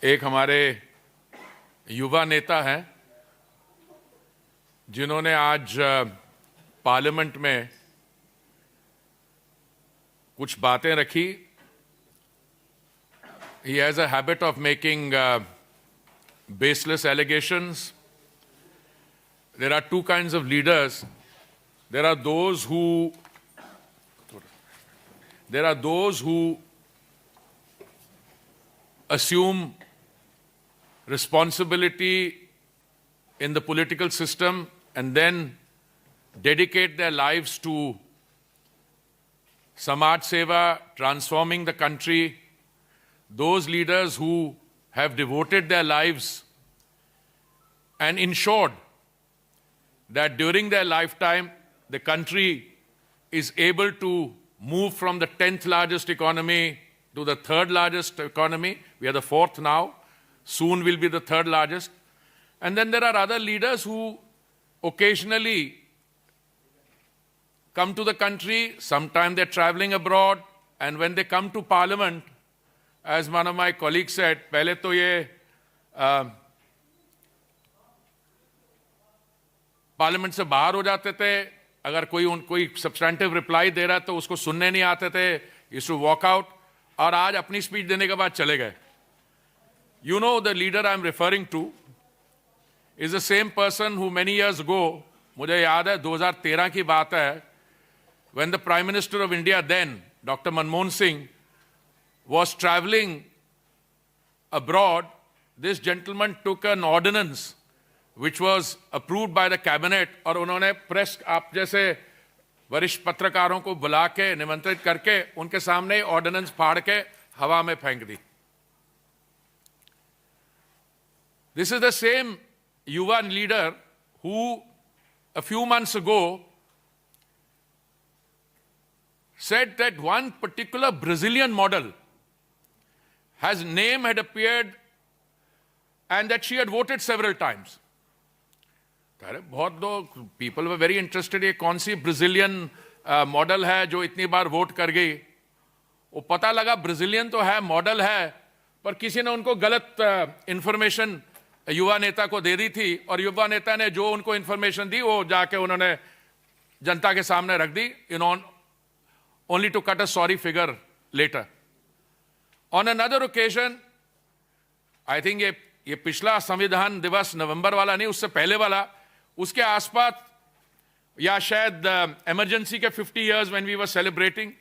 एक हमारे युवा नेता हैं जिन्होंने आज पार्लियामेंट में कुछ बातें रखी. He has a habit of making baseless allegations. There are two kinds of leaders. There are those who assume responsibility in the political system and then dedicate their lives to Samaj Seva, transforming the country. Those leaders who have devoted their lives and ensured that during their lifetime the country is able to move from the 10th largest economy to the 3rd largest economy. We are the 4th now. Soon we'll be the 3rd largest. And then there are other leaders who occasionally come to the country. Sometimes they're traveling abroad. And when they come to parliament, as one of my colleagues said, पहले तो ये parliament से बाहर हो जाते थे. अगर कोई सब्सटेंटिव रिप्लाई दे रहा तो उसको सुनने नहीं आते थे. Used to walk out. और आज अपनी स्पीच देने के बाद चले गए. You know, the leader I'm referring to is the same person who many years ago, मुझे याद है 2013 की बात है, when the Prime Minister of India then, Dr. Manmohan Singh, was traveling abroad, this gentleman took an ordinance which was approved by the cabinet और उन्होंने press आप जैसे वरिष्ठ पत्रकारों को बुला के निमंत्रित करके उनके सामने ऑर्डिनेंस फाड़ के हवा में फेंक दी. This is the same युवा leader who a few months ago said that one particular Brazilian model has name had appeared and that she had voted several times. बहुत लोग people were very interested ये कौन सी Brazilian model है जो इतनी बार vote कर गई. वो पता लगा ब्राजीलियन तो है, मॉडल है, पर किसी ने उनको गलत इंफॉर्मेशन युवा नेता को दे दी थी और युवा नेता ने जो उनको इंफॉर्मेशन दी वो जाके उन्होंने जनता के सामने रख दी, only to cut a sorry figure later. On another occasion, I think ये पिछला संविधान दिवस नवंबर वाला नहीं, उससे पहले वाला, उसके आसपास या शायद इमरजेंसी के 50 years when we were celebrating,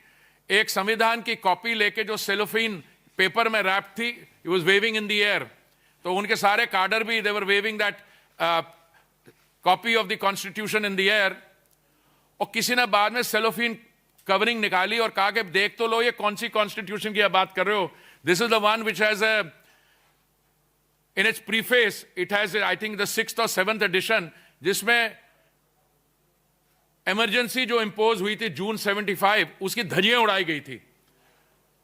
एक संविधान की कॉपी लेके जो सेलोफेन पेपर में रैप थी, he was waving in the air. तो उनके सारे कार्डर भी they were waving that copy of the constitution in the air. और किसी ने बाद में सेलोफेन कवरिंग निकाली और कहा कि देख तो लो ये कौन सी कॉन्स्टिट्यूशन की बात कर रहे हो. This is the one which has in its preface, it has, I think, the 6th or 7th edition, जिसमें इमरजेंसी जो इंपोज हुई थी जून 75, उसकी धज्जियां उड़ाई गई थी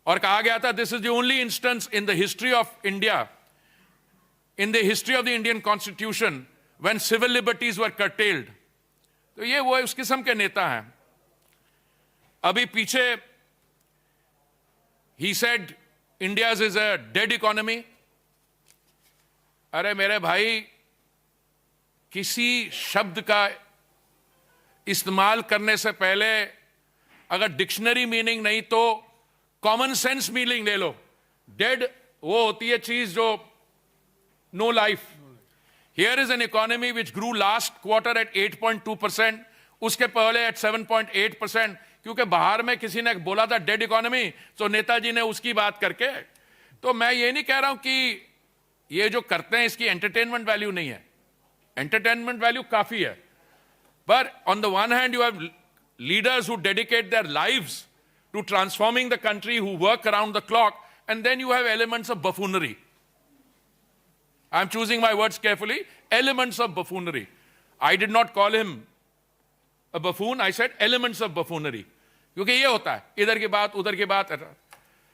और कहा गया था this is the only instance in the history of India, in the history of the Indian constitution when civil liberties were curtailed. तो ये वो उस किस्म के नेता हैं. अभी पीछे he said India is a dead economy. अरे मेरे भाई, किसी शब्द का इस्तेमाल करने से पहले अगर डिक्शनरी मीनिंग नहीं तो कॉमन सेंस मीनिंग ले लो. डेड वो होती है चीज जो no life. Here is an economy which grew last quarter at 8.2%, उसके पहले एट 7.8%. क्योंकि बाहर में किसी ने बोला था डेड इकोनॉमी, तो नेताजी ने उसकी बात करके. तो मैं ये नहीं कह रहा हूं कि ये जो करते हैं इसकी एंटरटेनमेंट वैल्यू नहीं है. एंटरटेनमेंट वैल्यू काफी है. But on the one hand, you have leaders who dedicate their lives to transforming the country, who work around the clock, and then you have elements of buffoonery. I'm choosing my words carefully. Elements of buffoonery. I did not call him a buffoon. I said elements of buffoonery. क्योंकि ये होता है, इधर की बात उधर की बात.